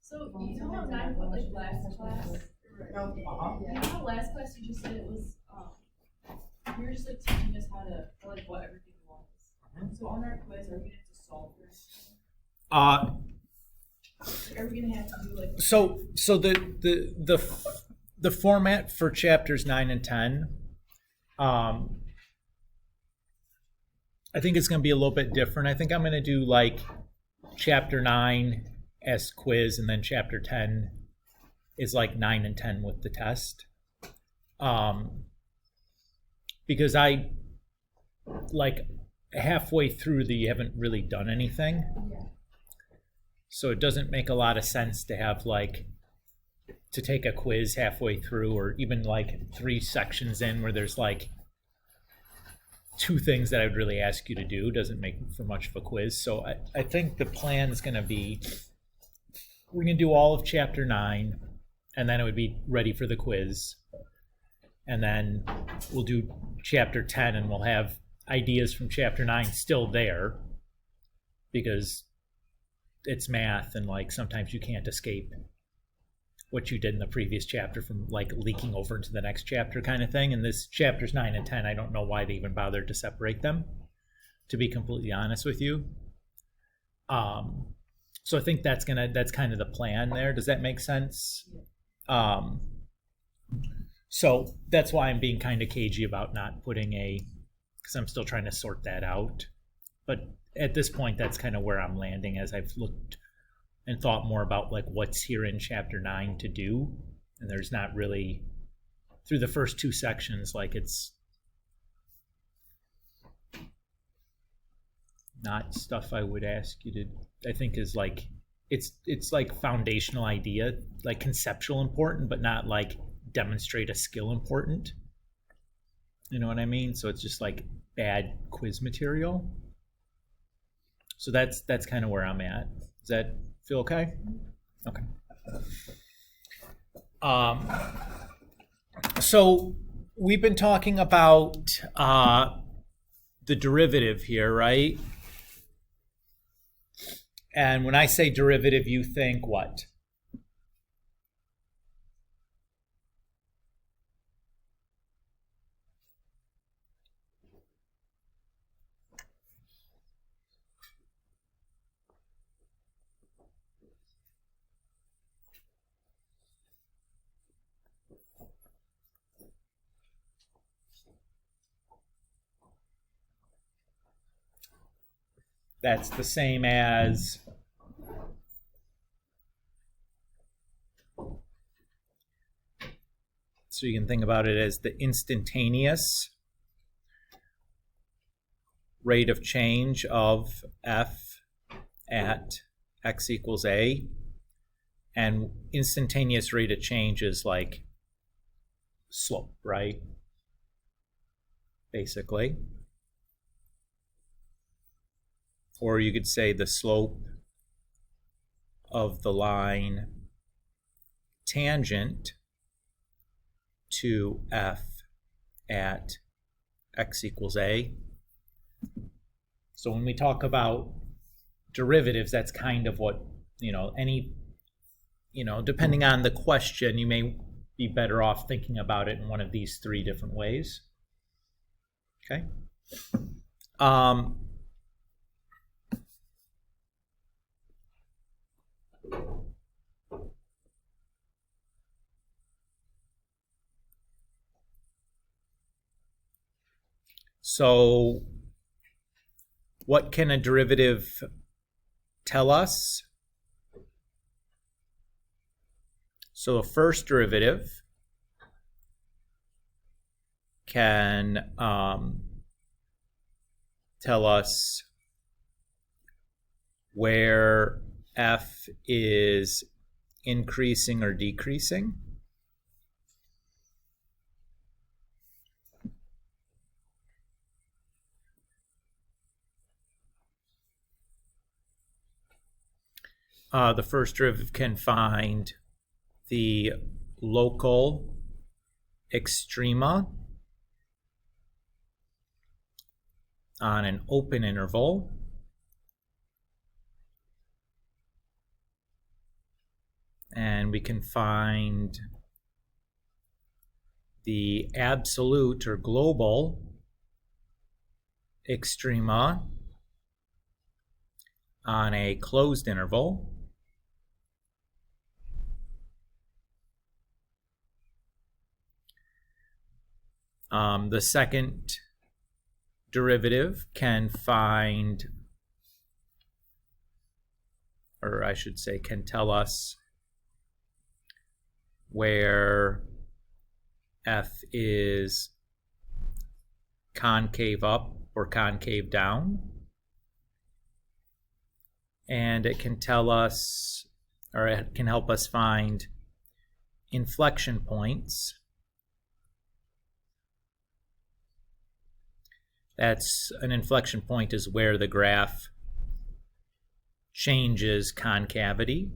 So you know how nine what like last class? You know how last class you just said it was you were just like teaching us how to like what everything was. So on our quiz, are we gonna have to solve this? Like, are we gonna have to do like So the format for chapters 9 and 10, I think it's going to be a little bit different. I think I'm going to do like chapter 9 as quiz, and then chapter 10 is like 9 and 10 with the test. Because I like halfway through you haven't really done anything. yeah. So it doesn't make a lot of sense to have like to take a quiz halfway through, or even like 3 sections in where there's like 2 things that I would really ask you to do. Doesn't make for much of a quiz. So I think the plan is going to be we're going to do all of chapter 9, and then it would be ready for the quiz. And then we'll do chapter 10, and we'll have ideas from chapter 9 still there because it's math, and like sometimes you can't escape what you did in the previous chapter from like leaking over into the next chapter kind of thing. And this chapters 9 and 10, I don't know why they even bothered to separate them, to be completely honest with you. So I think that's kind of the plan there. Does that make sense? So that's why I'm being kind of cagey about not putting because I'm still trying to sort that out. But at this point, that's kind of where I'm landing as I've looked and thought more about like what's here in chapter 9 to do. And there's not really, through the first 2 sections, like it's not stuff I would ask you to, I think is like, it's like foundational idea, like conceptual important, but not like demonstrate a skill important. You know what I mean? So it's just like bad quiz material. So that's kind of where I'm at. Does that feel okay? Okay. So we've been talking about the derivative here, right? And when I say derivative, you think what? That's the same as so you can think about it as the instantaneous rate of change of f at x equals a, and instantaneous rate of change is like slope, right? Basically. Or you could say the slope of the line tangent to f at x equals a. So when we talk about derivatives, that's kind of what, depending on the question, you may be better off thinking about it in one of these 3 different ways. Okay. So what can a derivative tell us? So a first derivative can tell us where f is increasing or decreasing. The first derivative can find the local extrema on an open interval And we can find the absolute or global extrema on a closed interval. The second derivative can find, or I should say, can tell us where f is concave up or concave down. And it can tell us, or it can help us find inflection points. That's an inflection point is where the graph changes concavity.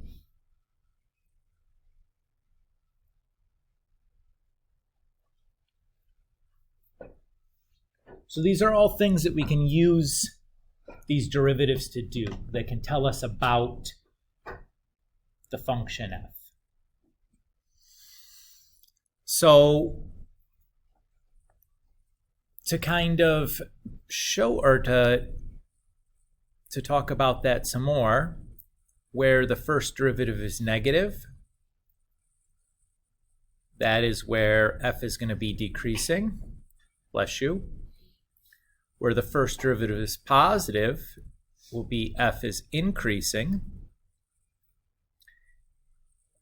So these are all things that we can use these derivatives to do. They can tell us about the function f. So to kind of show, or to talk about that some more, where the first derivative is negative, that is where f is going to be decreasing. Bless you. Where the first derivative is positive will be f is increasing.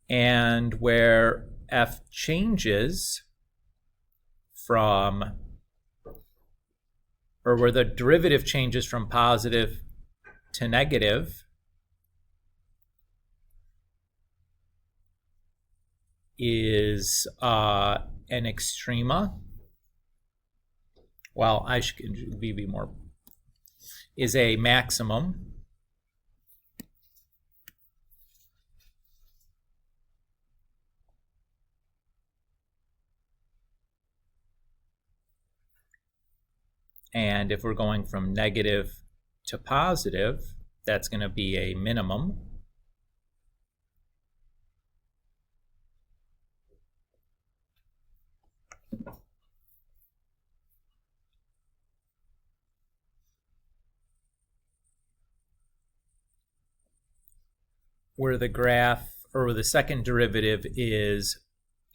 And where f changes from, or where the derivative changes from positive to negative, is an extrema. Well, I should be more, is a maximum. And if we're going from negative to positive, that's going to be a minimum. Where the graph, or where the second derivative is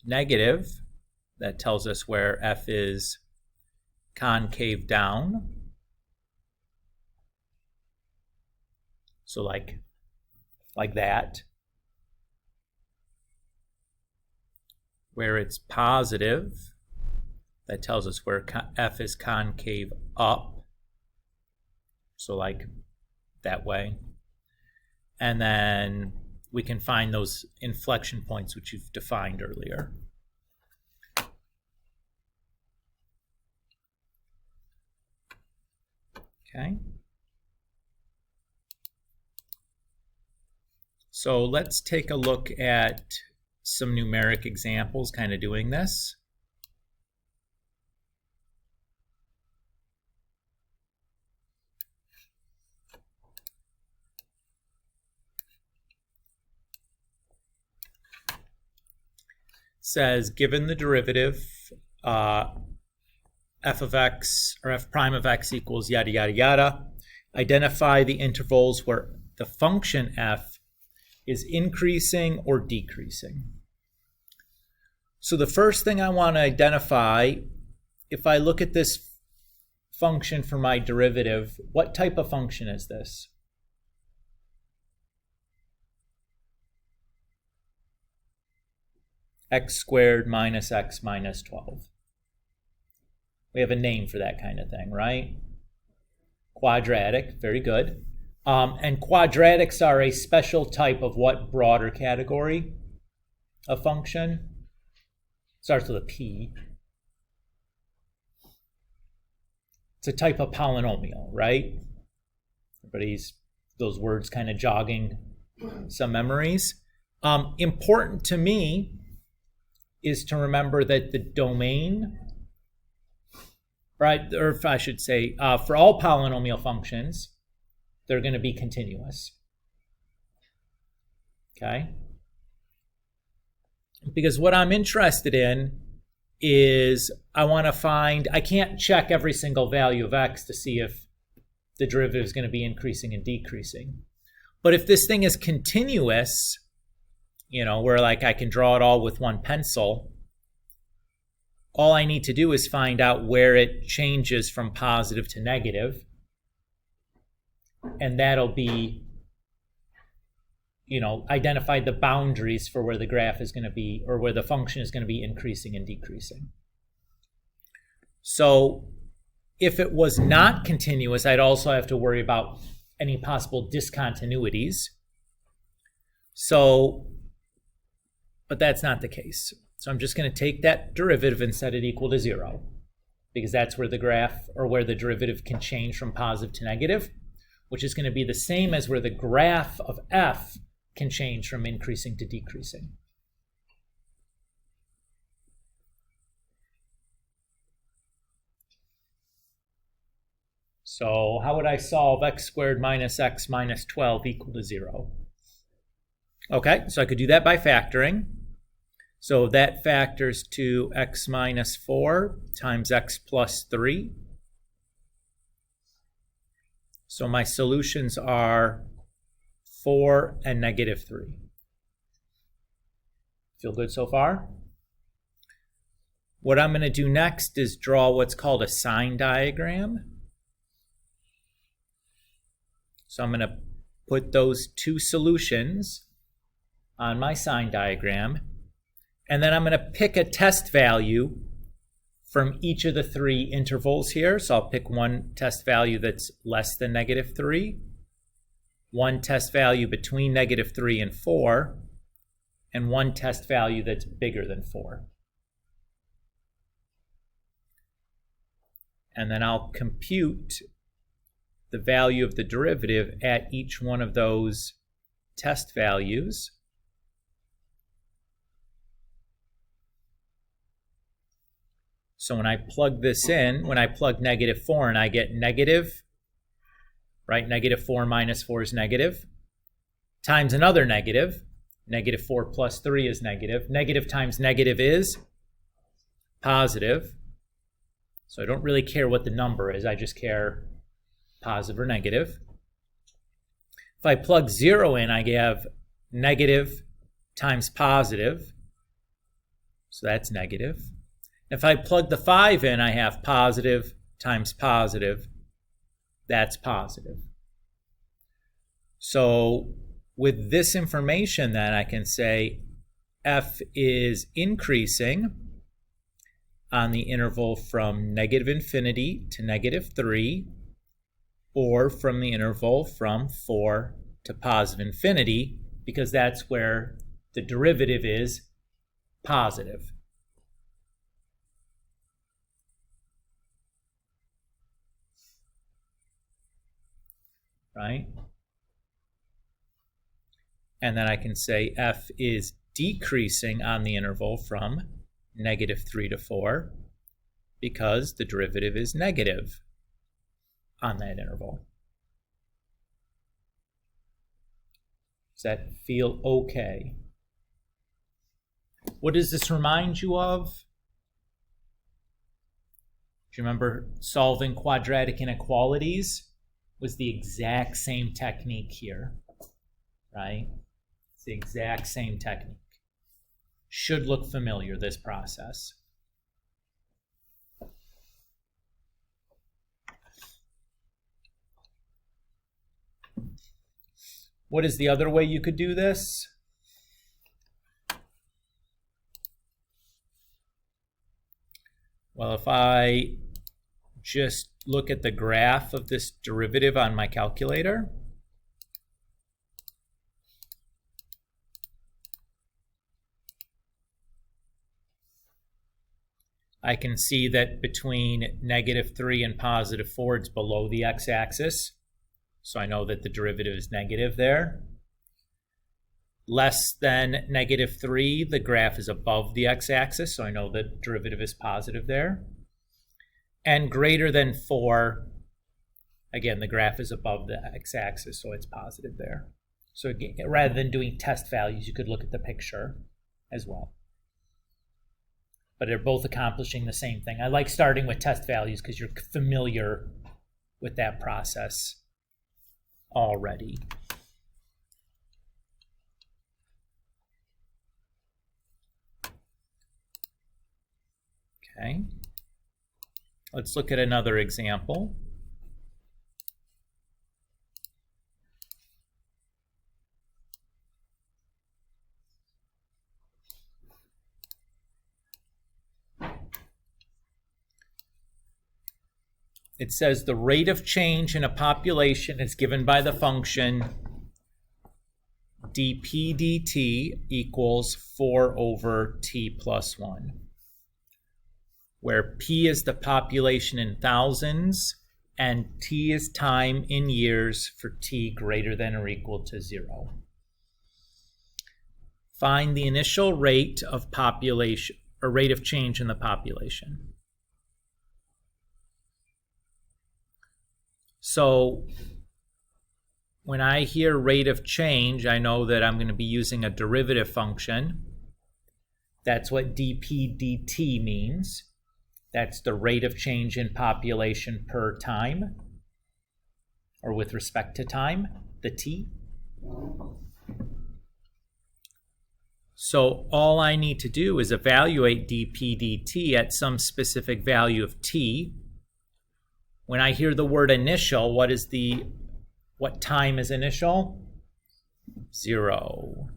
negative, that tells us where f is concave down. So like that. Where it's positive, that tells us where f is concave up. So like that way. And then we can find those inflection points which you've defined earlier. Okay. So let's take a look at some numeric examples kind of doing this. Says, given the derivative f of x, or f prime of x equals yada yada yada, identify the intervals where the function f is increasing or decreasing. So the first thing I want to identify, if I look at this function for my derivative, what type of function is this? X squared minus x minus 12. We have a name for that kind of thing, right? Quadratic, very good. And quadratics are a special type of what broader category of function? Starts with a P. It's a type of polynomial, right? Everybody's, those words kind of jogging some memories. Important to me is to remember that the domain, right, or if I should say, for all polynomial functions, they're going to be continuous. Okay? Because what I'm interested in is I can't check every single value of x to see if the derivative is going to be increasing and decreasing. But if this thing is continuous, where like I can draw it all with one pencil, all I need to do is find out where it changes from positive to negative. And that'll be, identify the boundaries for where the graph is going to be, or where the function is going to be increasing and decreasing. So if it was not continuous, I'd also have to worry about any possible discontinuities. But that's not the case. So I'm just going to take that derivative and set it equal to 0, because that's where the graph, or where the derivative can change from positive to negative, which is going to be the same as where the graph of f can change from increasing to decreasing. So how would I solve x squared minus x minus 12 equal to 0? Okay, so I could do that by factoring. So that factors to x minus 4 times x plus 3. So my solutions are 4 and negative 3. Feel good so far? What I'm going to do next is draw what's called a sign diagram. So I'm going to put those two solutions on my sign diagram, and then I'm going to pick a test value from each of the 3 intervals here. So I'll pick one test value that's less than negative 3, one test value between negative 3 and 4, and one test value that's bigger than 4. And then I'll compute the value of the derivative at each one of those test values. So when I plug this in, when I plug negative 4 and I get negative, right? Negative 4 minus 4 is negative, times another negative. Negative 4 plus 3 is negative. Negative times negative is positive. So I don't really care what the number is. I just care positive or negative. If I plug 0 in, I have negative times positive. So that's negative. If I plug the 5 in, I have positive times positive. That's positive. So with this information, then I can say f is increasing on the interval from negative infinity to negative 3, or from the interval from 4 to positive infinity, because that's where the derivative is positive. Right? And then I can say f is decreasing on the interval from negative 3 to 4, because the derivative is negative on that interval. Does that feel okay? What does this remind you of? Do you remember solving quadratic inequalities? Was the exact same technique here, right? It's the exact same technique. Should look familiar, this process. What is the other way you could do this? Well, if I just look at the graph of this derivative on my calculator, I can see that between negative 3 and positive 4, it's below the x-axis. So I know that the derivative is negative there. Less than negative 3, the graph is above the x-axis, so I know the derivative is positive there. And greater than 4, again, the graph is above the x-axis, so it's positive there. So again, rather than doing test values, you could look at the picture as well. but they're both accomplishing the same thing. I like starting with test values because you're familiar with that process already. Okay, let's look at another example. It says the rate of change in a population is given by the function dp dt equals 4 over t plus 1, where p is the population in thousands and t is time in years for t greater than or equal to 0. Find the initial rate of population, or rate of change in the population. So when I hear rate of change, I know that I'm going to be using a derivative function. That's what dp dt means. That's the rate of change in population per time, or with respect to time, the t. So all I need to do is evaluate dp dt at some specific value of t. When I hear the word initial, what time is initial? 0.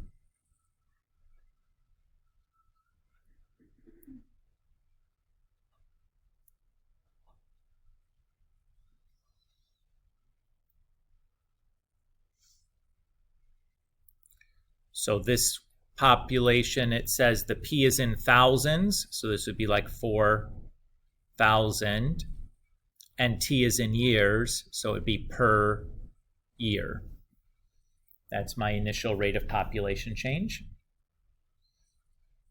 So this population, it says the p is in thousands, so this would be like 4,000. And t is in years, so it'd be per year. That's my initial rate of population change.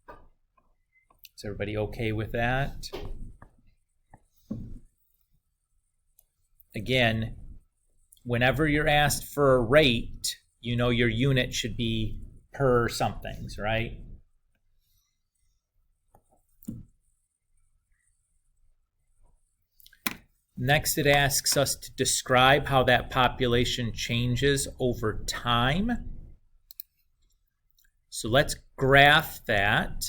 Is everybody okay with that? Again, whenever you're asked for a rate, you know your unit should be per somethings, right? Next, it asks us to describe how that population changes over time. So let's graph that.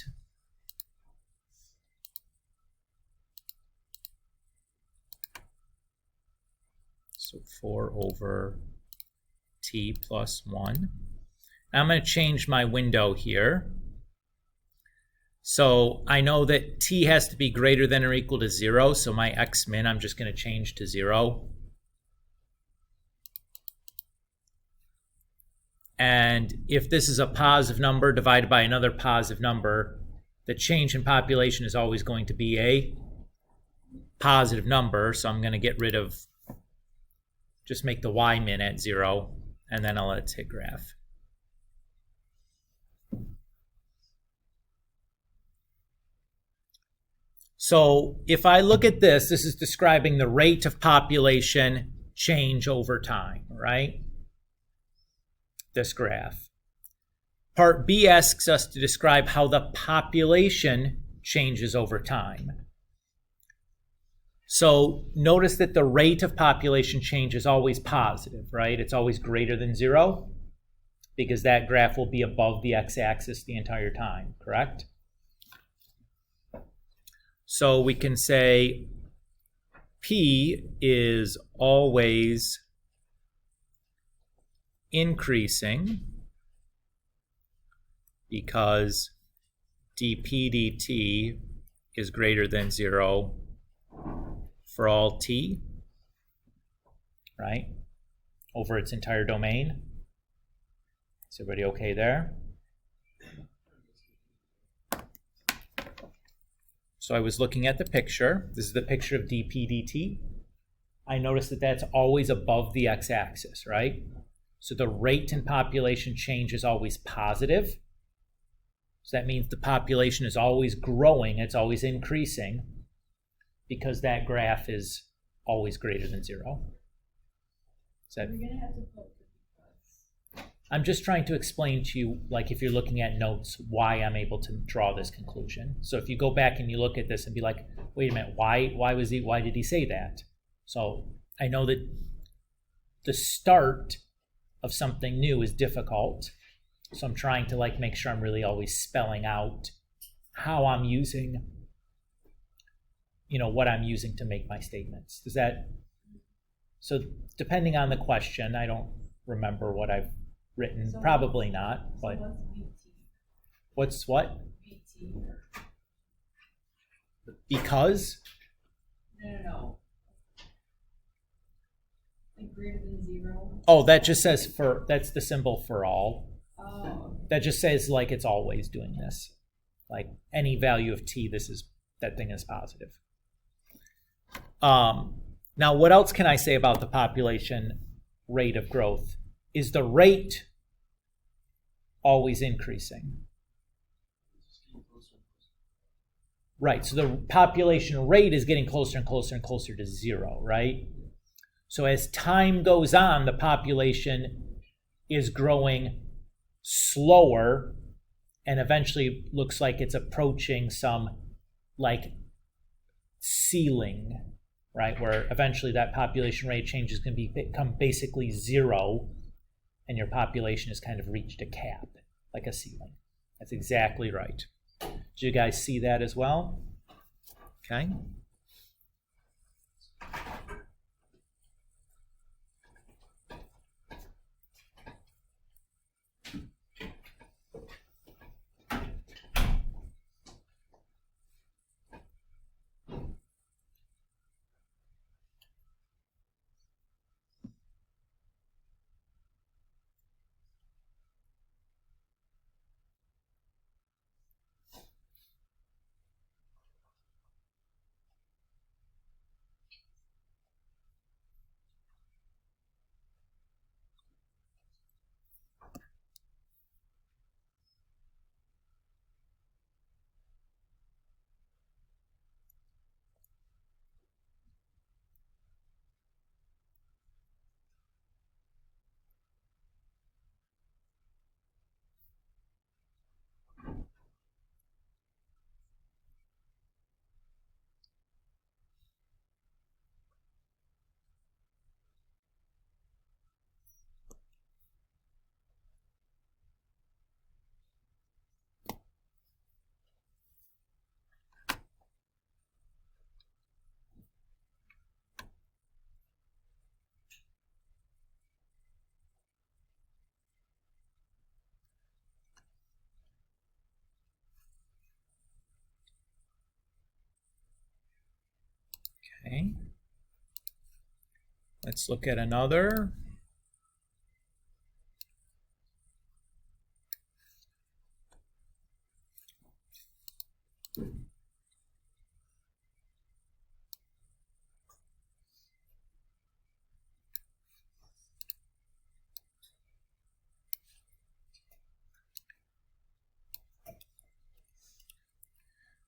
So 4 over t plus 1. Now I'm going to change my window here. So I know that t has to be greater than or equal to 0, so my x min I'm just going to change to 0. And if this is a positive number divided by another positive number, the change in population is always going to be a positive number, so I'm going to get rid of, just make the y min at 0, and then I'll let it hit graph. So if I look at this, this is describing the rate of population change over time, right? This graph. Part B asks us to describe how the population changes over time. So notice that the rate of population change is always positive, right? It's always greater than 0, because that graph will be above the x-axis the entire time, correct? So we can say P is always increasing because dp dt is greater than 0 for all t, right, over its entire domain. Is everybody okay there? So I was looking at the picture. This is the picture of dp dt. I noticed that that's always above the x-axis, right? So the rate in population change is always positive. So that means the population is always growing, it's always increasing, because that graph is always greater than 0. Is that... We're gonna have to put I'm just trying to explain to you, like if you're looking at notes, why I'm able to draw this conclusion. So if you go back and you look at this and be like, wait a minute, why did he say that? So I know that the start of something new is difficult. So I'm trying to like make sure I'm really always spelling out how I'm using, what I'm using to make my statements. So depending on the question, I don't remember what I've written, probably not, but So what's VT? what's what? VT. Because? No. Like greater than 0. Oh, that just says that's the symbol for all. Oh. That just says like it's always doing this. Like any value of t, that thing is positive. Now, what else can I say about the population rate of growth? Is the rate always increasing? Right, so the population rate is getting closer and closer and closer to 0, right? So as time goes on, the population is growing slower and eventually looks like it's approaching some like ceiling, right? Where eventually that population rate change is going to become basically 0 and your population has kind of reached a cap, like a ceiling. That's exactly right. Did you guys see that as well? Okay. Okay. Let's look at another.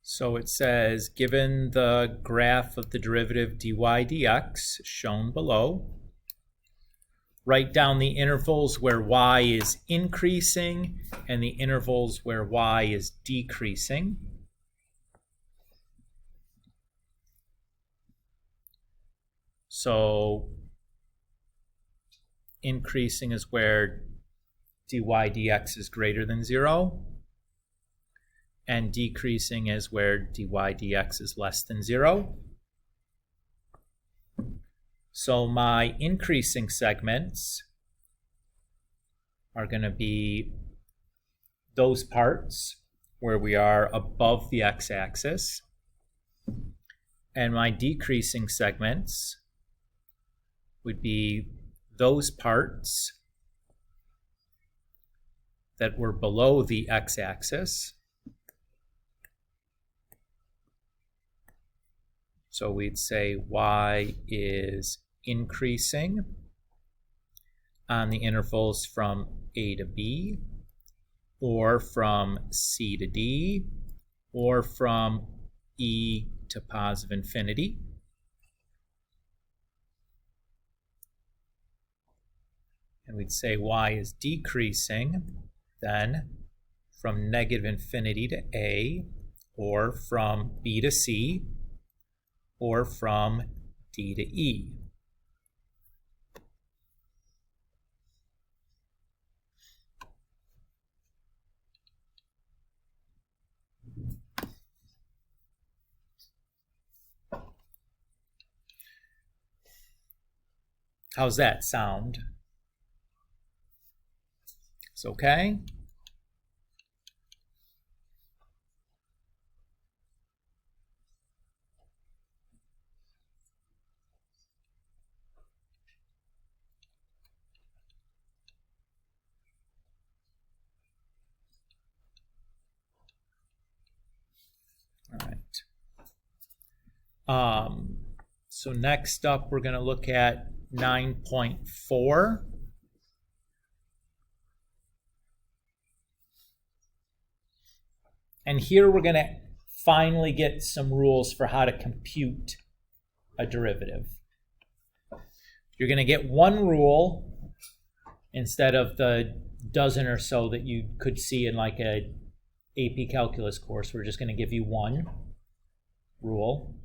So it says, given the graph of the derivative dy dx shown below, write down the intervals where y is increasing and the intervals where y is decreasing. So increasing is where dy dx is greater than 0. And decreasing is where dy dx is less than 0. So my increasing segments are going to be those parts where we are above the x-axis. And my decreasing segments would be those parts that were below the x-axis. So we'd say y is increasing on the intervals from a to b, or from c to d, or from e to positive infinity. and we'd say y is decreasing then from negative infinity to a, or from b to c, or from d to e. How's that sound? It's okay? All right. So next up, we're going to look at 9.4. And here we're going to finally get some rules for how to compute a derivative. You're going to get one rule instead of the dozen or so that you could see in like a AP calculus course. We're just going to give you one rule.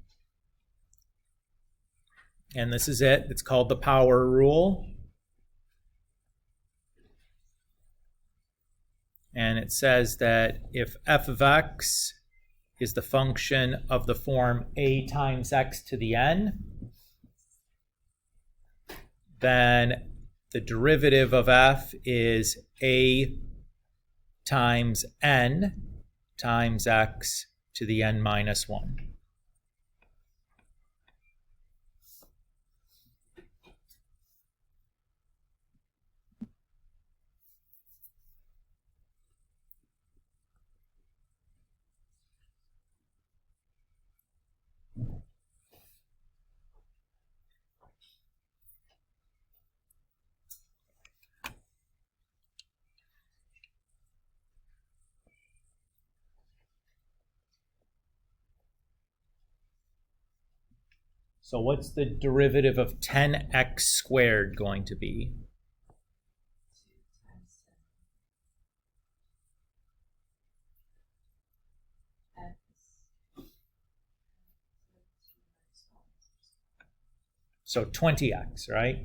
And this is it. It's called the power rule. And it says that if f of x is the function of the form a times x to the n, then the derivative of f is a times n times x to the n minus 1. So what's the derivative of 10x squared going to be? So 20x, right?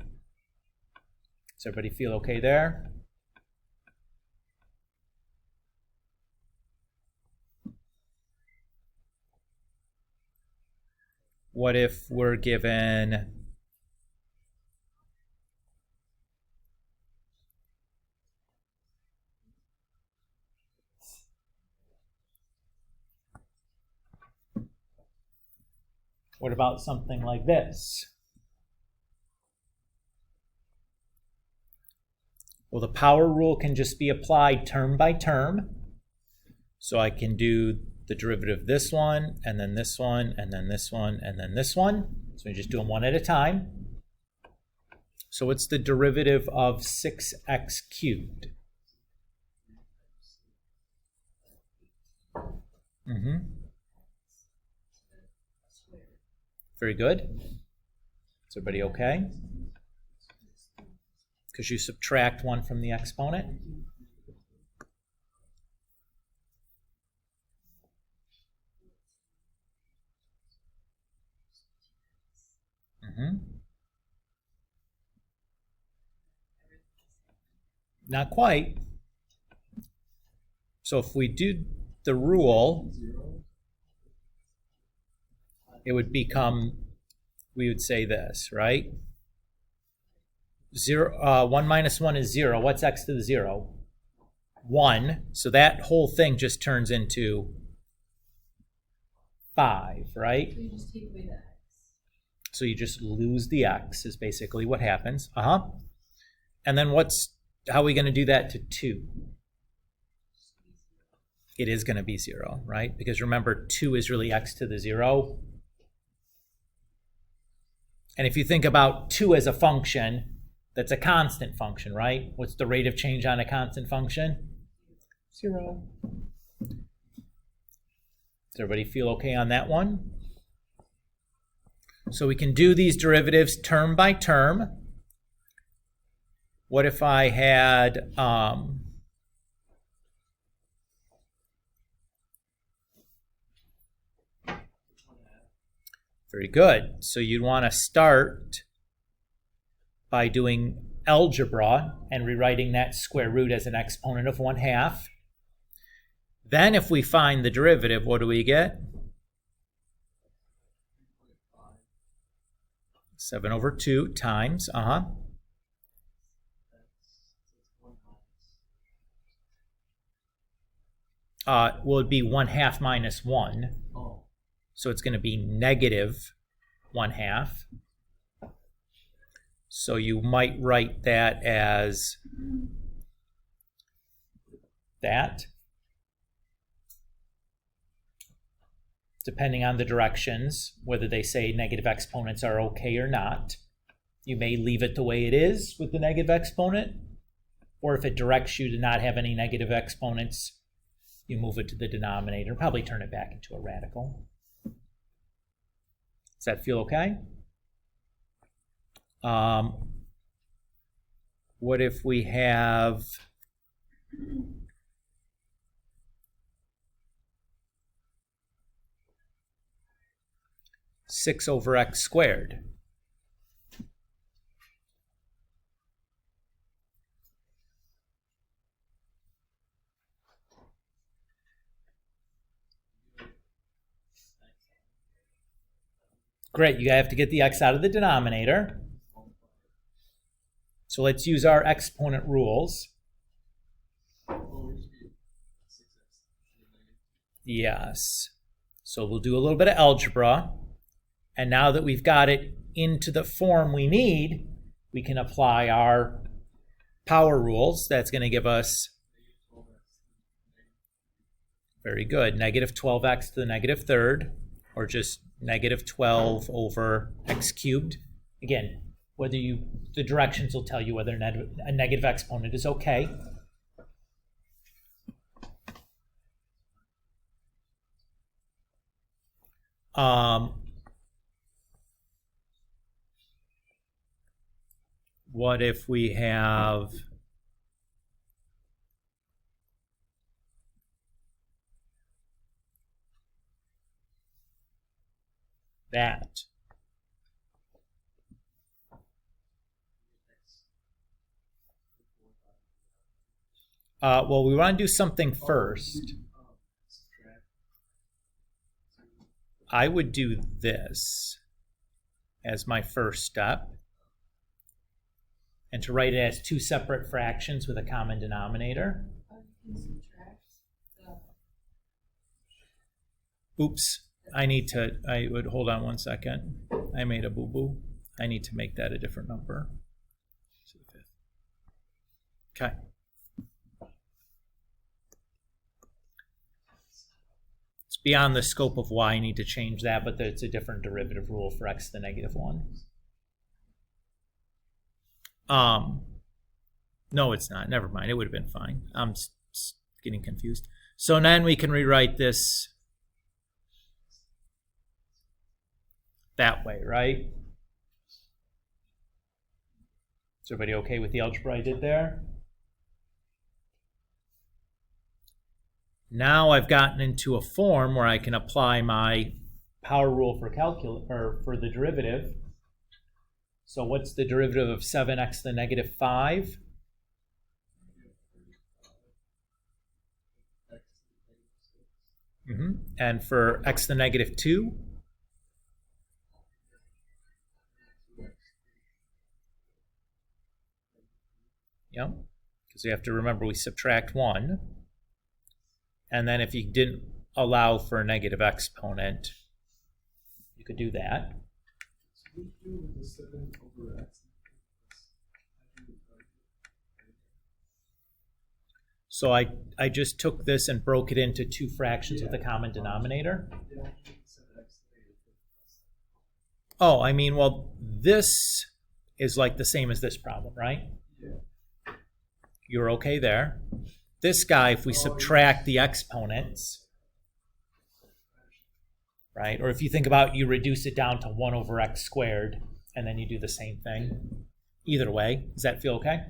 Does everybody feel okay there? What if we're given what about something like this? Well, the power rule can just be applied term by term. So I can do the derivative of this one, and then this one, and then this one, and then this one. So we just do them one at a time. So what's the derivative of 6x cubed? Very good. Is everybody okay? Because you subtract 1 from the exponent. Not quite. So if we do the rule, it would become, we would say this, right? 1 minus 1 is 0. What's x to the 0? 1. So that whole thing just turns into 5, right? So you just take away the x. So you just lose the x is basically what happens. And then how are we going to do that to 2? It is going to be 0, right? Because remember, 2 is really x to the 0. And if you think about 2 as a function, that's a constant function, right? What's the rate of change on a constant function? 0. Does everybody feel okay on that one? So we can do these derivatives term by term. What if I had very good. So you'd want to start by doing algebra and rewriting that square root as an exponent of 1/2. Then if we find the derivative, what do we get? 7/2 times, well, it'd be 1/2 minus 1. So it's going to be negative 1/2. So you might write that as that. Depending on the directions, whether they say negative exponents are okay or not. You may leave it the way it is with the negative exponent, or if it directs you to not have any negative exponents, you move it to the denominator, probably turn it back into a radical. Does that feel okay? What if we have six over x squared? Great, you have to get the x out of the denominator. So let's use our exponent rules. Yes. So we'll do a little bit of algebra. And now that we've got it into the form we need, we can apply our power rules. That's going to give us, very good, negative 12x to the negative third, or just negative 12 over x cubed. Again, the directions will tell you whether a negative exponent is okay. What if we have that? Well, we want to do something first. I would do this as my first step. And to write it as two separate fractions with a common denominator. Oops, I would hold on one second. I made a boo-boo. I need to make that a different number. Okay. It's beyond the scope of why I need to change that, but it's a different derivative rule for x to the negative 1. No, it's not. Never mind. It would have been fine. I'm getting confused. So then we can rewrite this that way, right? Is everybody okay with the algebra I did there? Now I've gotten into a form where I can apply my power rule for for the derivative. So what's the derivative of 7x to the negative 5? And for x to the negative 2? Yep, because you have to remember we subtract 1. And then if you didn't allow for a negative exponent, you could do that. So I just took this and broke it into two fractions with a common denominator. Oh, I mean, well, this is like the same as this problem, right? You're okay there. This guy, if we subtract the exponents, right? Or if you think about, you reduce it down to 1 over x squared, and then you do the same thing. Either way, does that feel okay?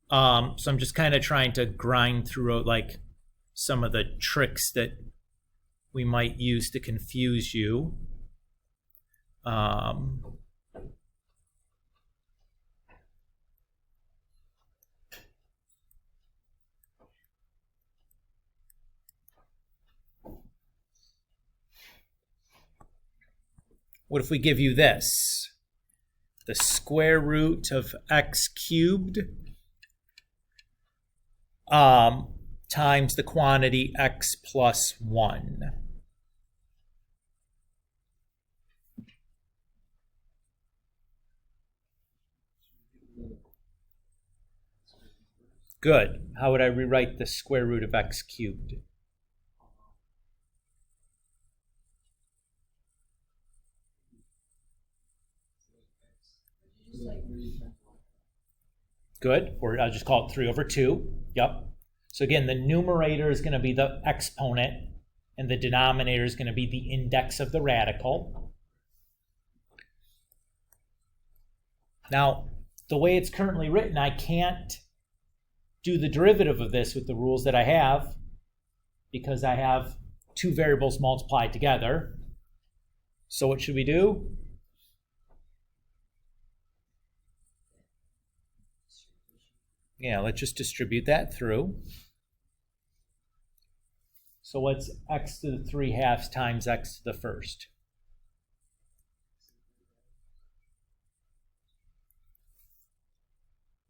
So I'm just kind of trying to grind through like some of the tricks that we might use to confuse you. What if we give you this? The square root of x cubed times the quantity x plus 1. Good. How would I rewrite the square root of x cubed? Good. Or I'll just call it 3 over 2. Yep. So again, the numerator is going to be the exponent, and the denominator is going to be the index of the radical. Now, the way it's currently written, I can't do the derivative of this with the rules that I have because I have two variables multiplied together. So what should we do? Yeah, let's just distribute that through. So what's x to the 3/2 times x to the first?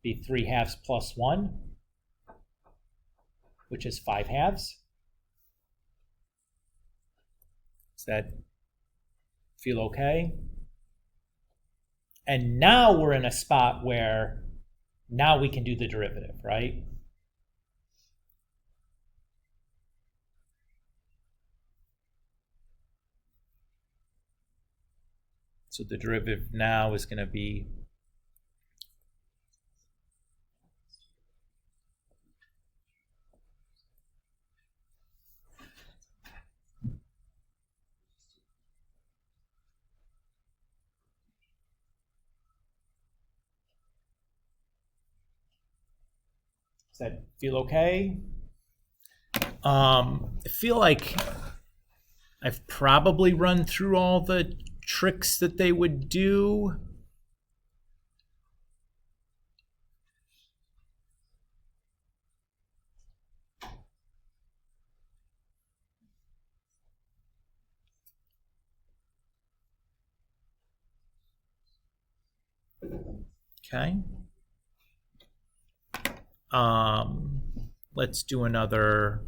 Be 3/2 plus 1, which is 5/2. Does that feel okay? And now we're in a spot where now we can do the derivative, right? So the derivative now is going to be Does that feel okay? I feel like I've probably run through all the tricks that they would do. Okay. Let's do another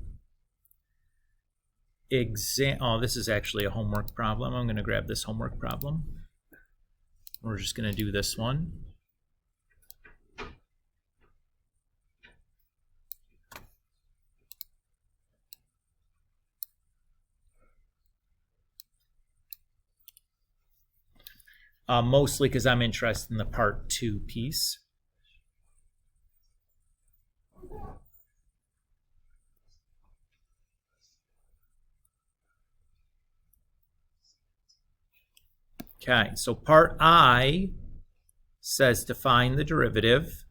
exam. Oh, this is actually a homework problem. I'm going to grab this homework problem. We're just going to do this one. Mostly because I'm interested in the part 2 piece. Okay, so part I says to find the derivative.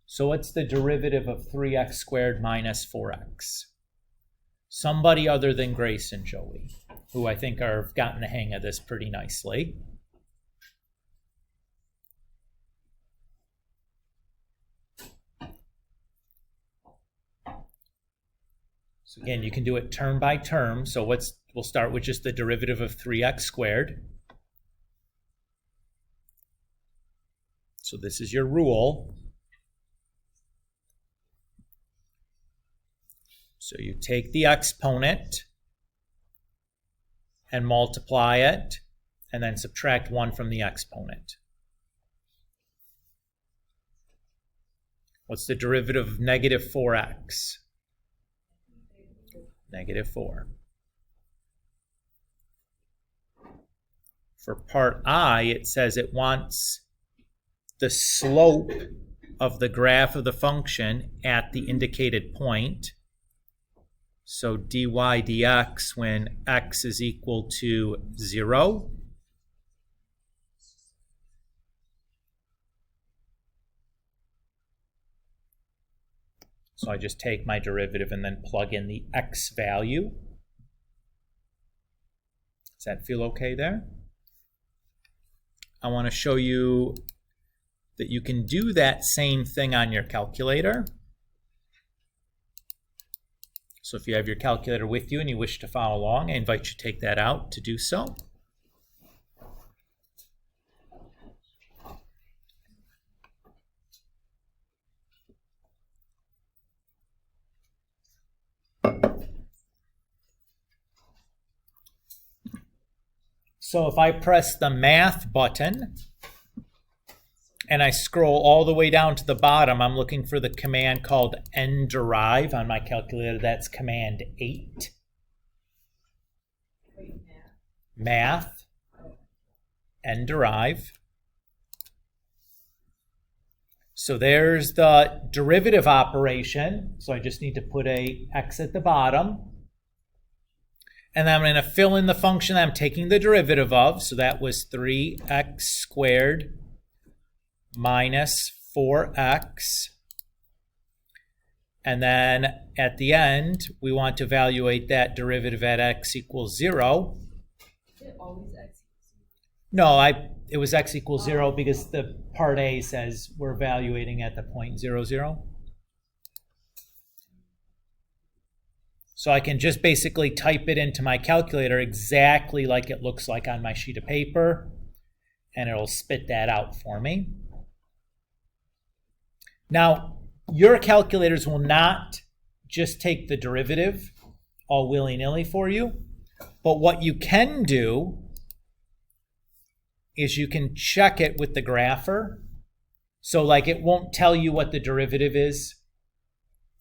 So what's the derivative of 3x squared minus 4x? Somebody other than Grace and Joey, who I think have gotten the hang of this pretty nicely. So again, you can do it term by term. So we'll start with just the derivative of 3x squared. So this is your rule. So you take the exponent and multiply it, and then subtract 1 from the exponent. What's the derivative of negative 4x? Negative 4. For part I, it says it wants the slope of the graph of the function at the indicated point. So dy dx when x is equal to 0. So I just take my derivative and then plug in the x value. Does that feel okay there? I want to show you that you can do that same thing on your calculator. So if you have your calculator with you and you wish to follow along, I invite you to take that out to do so. So if I press the math button and I scroll all the way down to the bottom, I'm looking for the command called nderive on my calculator. That's command 8. Math, nderive. So there's the derivative operation. So I just need to put a x at the bottom. And then I'm going to fill in the function I'm taking the derivative of. So that was 3x squared minus 4x. And then at the end, we want to evaluate that derivative at x equals 0. Is it always x equals 0? No, it was x equals 0 because the part A says we're evaluating at the point 0, 0. So I can just basically type it into my calculator exactly like it looks like on my sheet of paper, and it'll spit that out for me. Now, your calculators will not just take the derivative all willy-nilly for you, but what you can do is you can check it with the grapher. So like it won't tell you what the derivative is.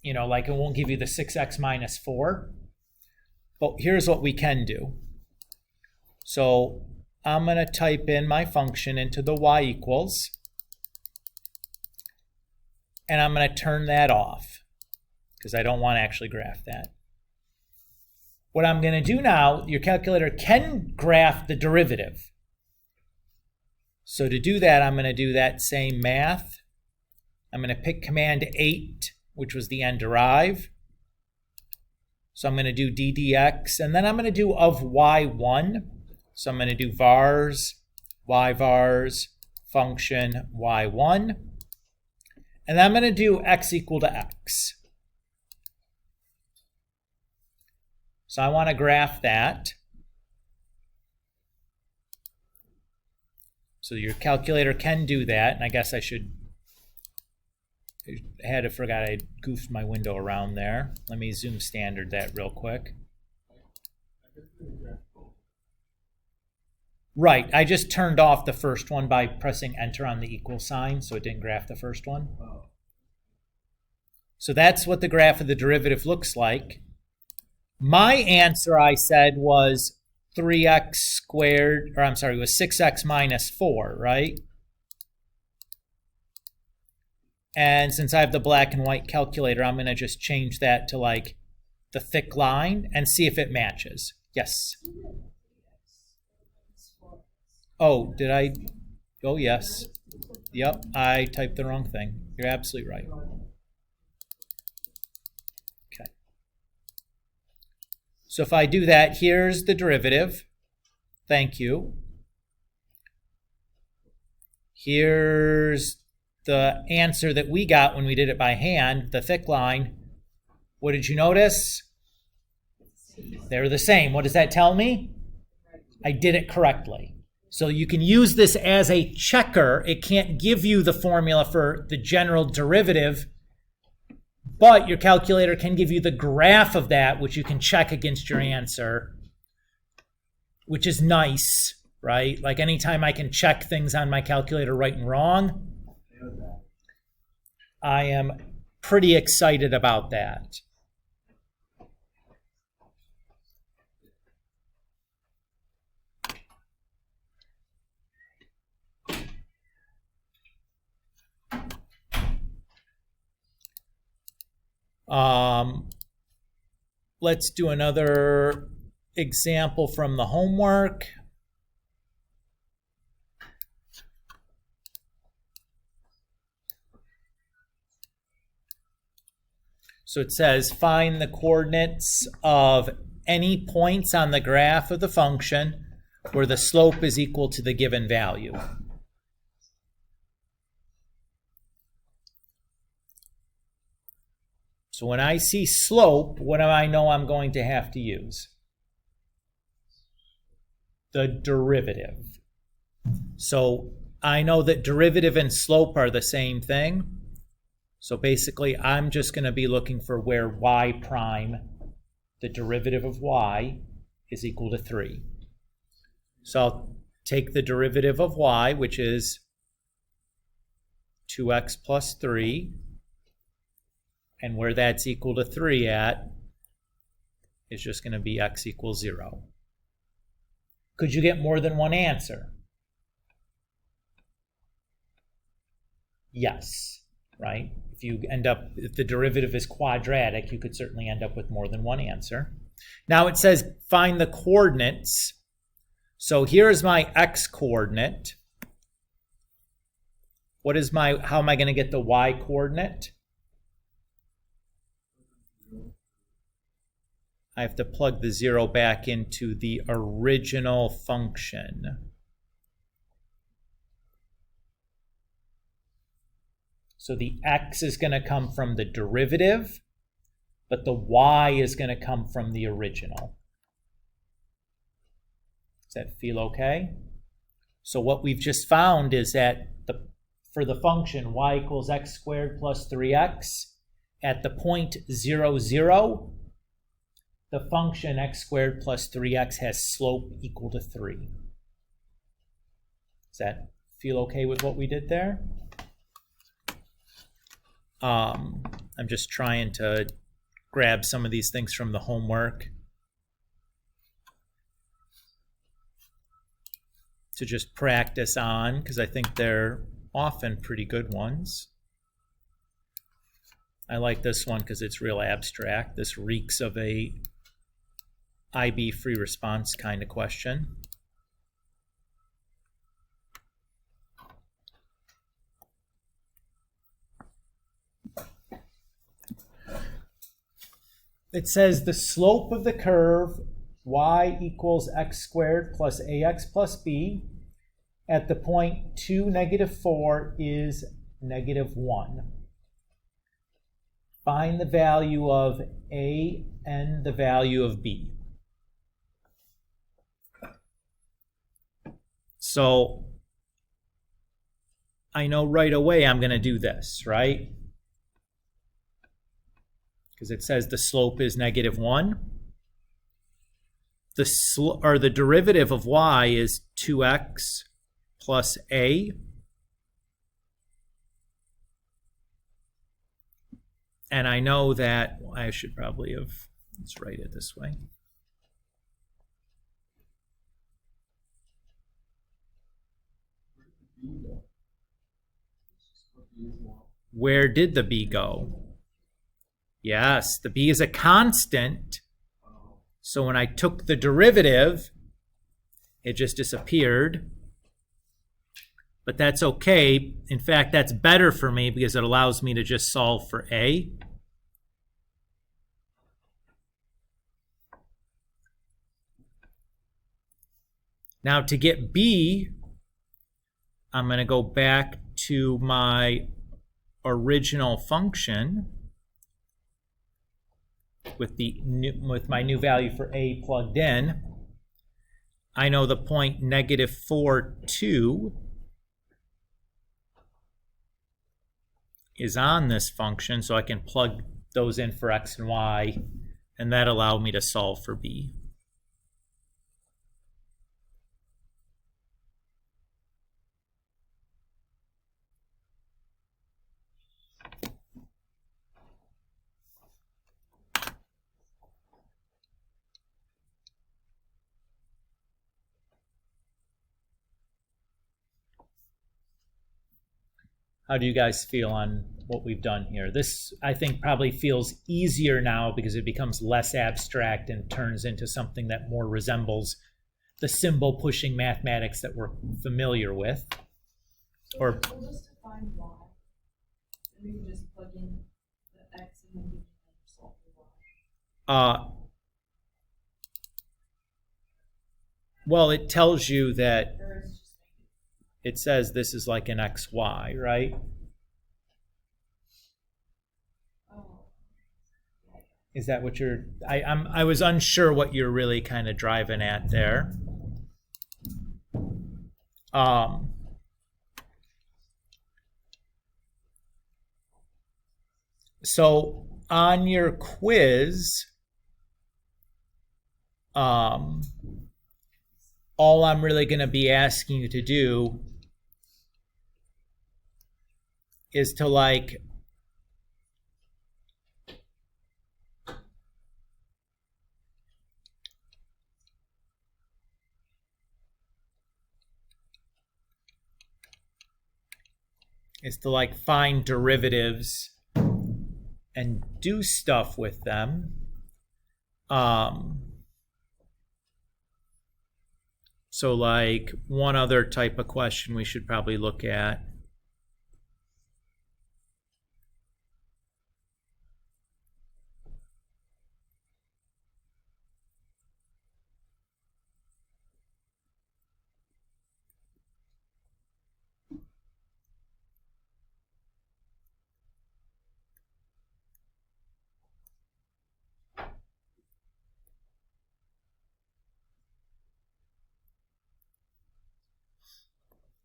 You know, like it won't give you the 6x minus 4. But here's what we can do. So I'm going to type in my function into the y equals. And I'm going to turn that off because I don't want to actually graph that. What I'm going to do now, your calculator can graph the derivative. So to do that, I'm going to do that same math. I'm going to pick command 8, which was the nderive. So I'm going to do ddx, and then I'm going to do of y1. So I'm going to do vars, yvars, function y1. And then I'm going to do x equal to x. So I want to graph that. So your calculator can do that, and I guess I forgot I goofed my window around there. Let me zoom standard that real quick. Right, I just turned off the first one by pressing enter on the equal sign, so it didn't graph the first one. So that's what the graph of the derivative looks like. My answer, I said, was 3x squared, or I'm sorry, it was 6x minus 4, right? And since I have the black and white calculator, I'm going to just change that to like the thick line and see if it matches. Yes. Oh, did I? Oh, yes. Yep, I typed the wrong thing. You're absolutely right. Okay. So if I do that, here's the derivative. Thank you. Here's the answer that we got when we did it by hand, the thick line. What did you notice? They're the same. What does that tell me? I did it correctly. So you can use this as a checker. It can't give you the formula for the general derivative, but your calculator can give you the graph of that, which you can check against your answer, which is nice, right? Like anytime I can check things on my calculator right and wrong, I am pretty excited about that. Let's do another example from the homework. So it says find the coordinates of any points on the graph of the function where the slope is equal to the given value. So when I see slope, what do I know I'm going to have to use? The derivative. So I know that derivative and slope are the same thing. So basically, I'm just going to be looking for where y prime, the derivative of y, is equal to 3. So I'll take the derivative of y, which is 2x plus 3, and where that's equal to 3 at is just going to be x equals 0. Could you get more than one answer? Yes, right? If the derivative is quadratic, you could certainly end up with more than one answer. Now it says find the coordinates. So here's my x coordinate. How am I going to get the y coordinate? I have to plug the 0 back into the original function. So the x is going to come from the derivative, but the y is going to come from the original. Does that feel okay? So what we've just found is that for the function y equals x squared plus 3x, at the point 0, 0, the function x squared plus 3x has slope equal to 3. Does that feel okay with what we did there? I'm just trying to grab some of these things from the homework to just practice on, because I think they're often pretty good ones. I like this one because it's real abstract. This reeks of a IB free response kind of question. It says the slope of the curve y equals x squared plus ax plus b at the point 2, -4 is -1. Find the value of a and the value of b. So I know right away I'm going to do this, right? Because it says the slope is -1. The derivative of y is 2x plus a. And I know that I should probably have, let's write it this way. Where did the b go? Yes, the b is a constant. So when I took the derivative, it just disappeared. But that's okay. In fact, that's better for me because it allows me to just solve for a. Now to get b, I'm going to go back to my original function with my new value for a plugged in. I know the point -4, 2 is on this function, so I can plug those in for x and y, and that allowed me to solve for b. How do you guys feel on what we've done here? This, I think, probably feels easier now because it becomes less abstract and turns into something that more resembles the symbol pushing mathematics that we're familiar with. Or we'll just define y, and we can just plug in the x and then we can Well, it tells you that Or is it just it says this is like an XY, right? oh, Is that what you're? I was unsure what you're really kind of driving at there. So on your quiz, all I'm really going to be asking you to do is to like find derivatives and do stuff with them. So like one other type of question we should probably look at.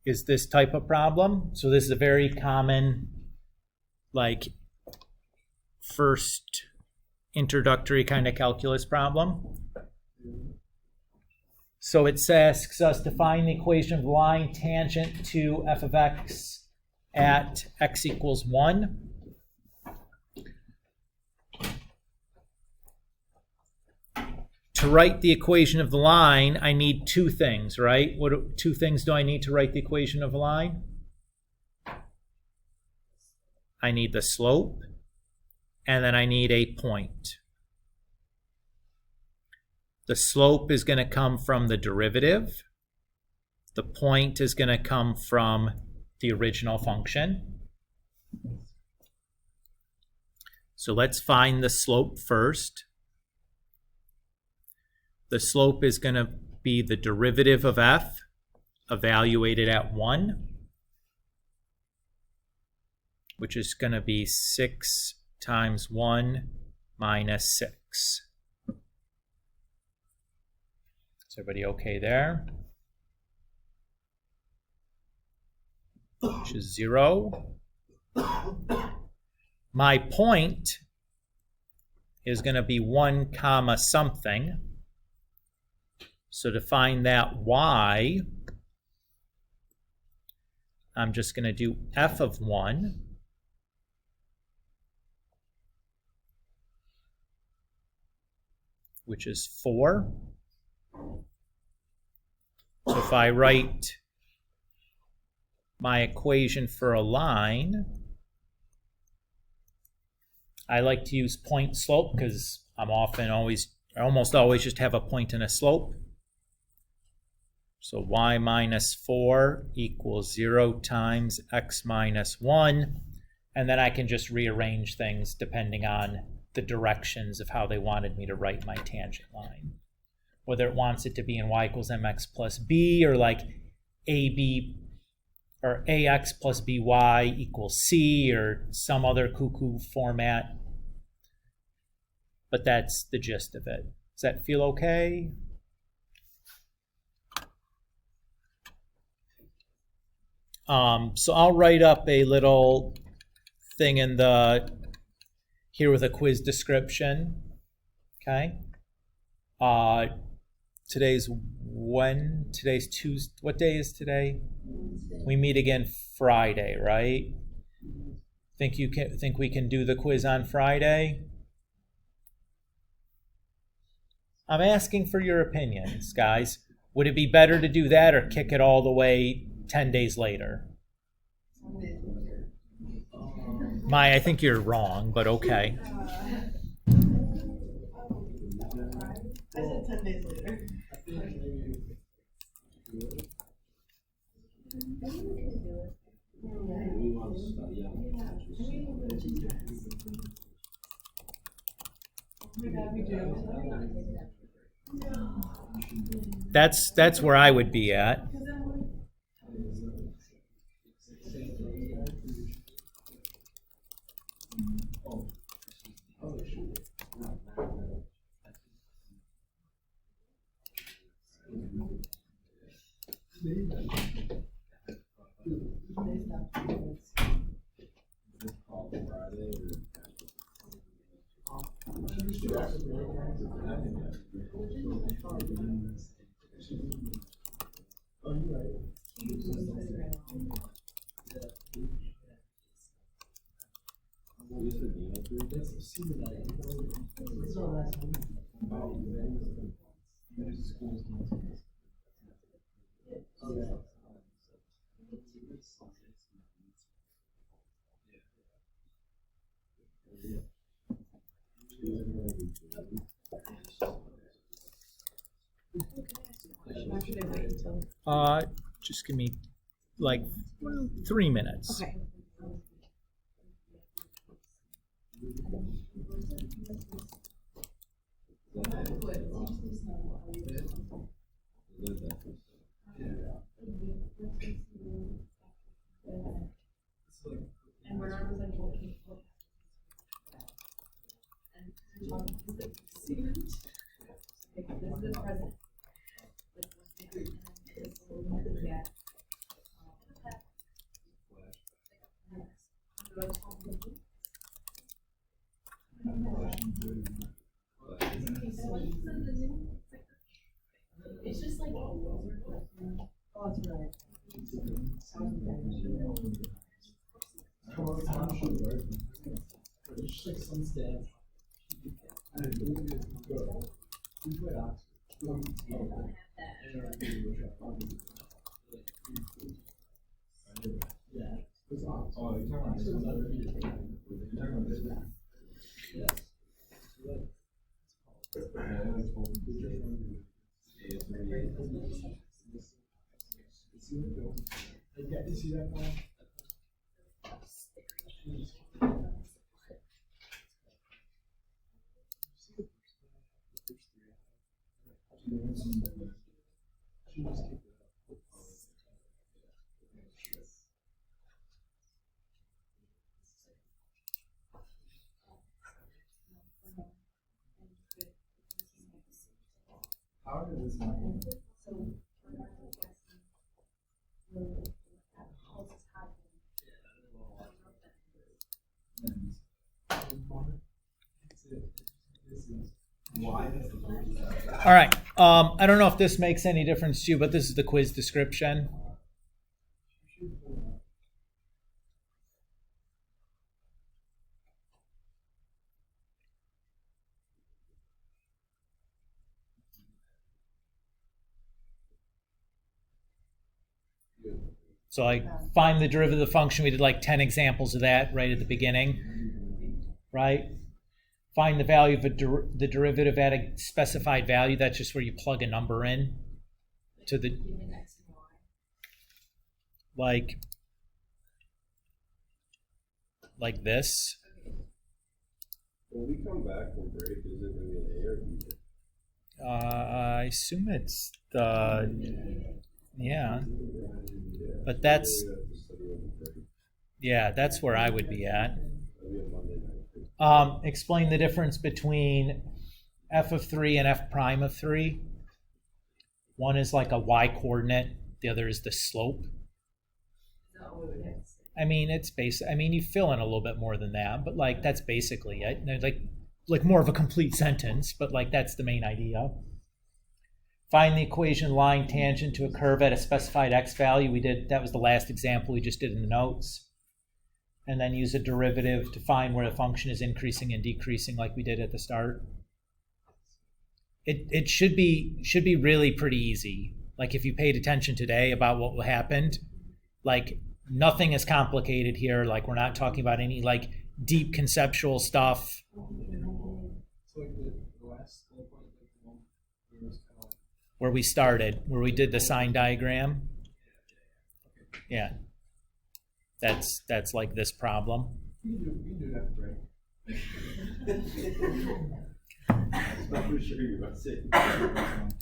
Is this type of problem. So this is a very common, like, first introductory kind of calculus problem. So it asks us to find the equation of the line tangent to f of x at x equals 1. To write the equation of the line, I need two things, right? What two things do I need to write the equation of a line? I need the slope, and then I need a point. The slope is going to come from the derivative. The point is going to come from the original function. So let's find the slope first. The slope is going to be the derivative of f, evaluated at 1, which is going to be 6 times 1 minus 6. Is everybody okay there? Which is 0. My point is going to be 1 comma something. So to find that y, I'm just going to do f of 1, which is 4. So if I write my equation for a line, I like to use point slope because I almost always just have a point and a slope. So y minus 4 equals 0 times x minus 1. And then I can just rearrange things depending on the directions of how they wanted me to write my tangent line. Whether it wants it to be in y equals mx plus b, or like ab or ax plus by equals c, or some other cuckoo format. But that's the gist of it. Does that feel okay? So I'll write up a little thing in here with a quiz description. Okay. Today's Tuesday. What day is today? We meet again Friday, right? Think we can do the quiz on Friday? I'm asking for your opinions, guys. Would it be better to do that or kick it all the way 10 days later? I think you're wrong, but okay. I said 10 days later. my God, we do. That's where I would be at. Just give me like 3 minutes. Okay. And we're not presenting what we look at. And we're talking to the student. This is the present. It's just like, Oh, that's right. All right. I don't know if this makes any difference to you, but this is the quiz description. So I find the derivative of the function. We did like 10 examples of that right at the beginning, right? Find the value of the derivative at a specified value. That's just where you plug a number in to the, like this. When we come back from break, is it going to be an A or B? I assume it's the, yeah. But that's, yeah, that's where I would be at. Explain the difference between f of 3 and f prime of 3. One is like a y coordinate, the other is the slope. I mean, it's basic. I mean, you fill in a little bit more than that, but like that's basically it. Like more of a complete sentence, but like that's the main idea. Find the equation line tangent to a curve at a specified x value. We did, that was the last example we just did in the notes. And then use a derivative to find where the function is increasing and decreasing like we did at the start. It should be really pretty easy. Like if you paid attention today about what happened, like nothing is complicated here. Like we're not talking about any like deep conceptual stuff. Where we started, where we did the sign diagram. Yeah. That's like this problem. I'm sure you must say.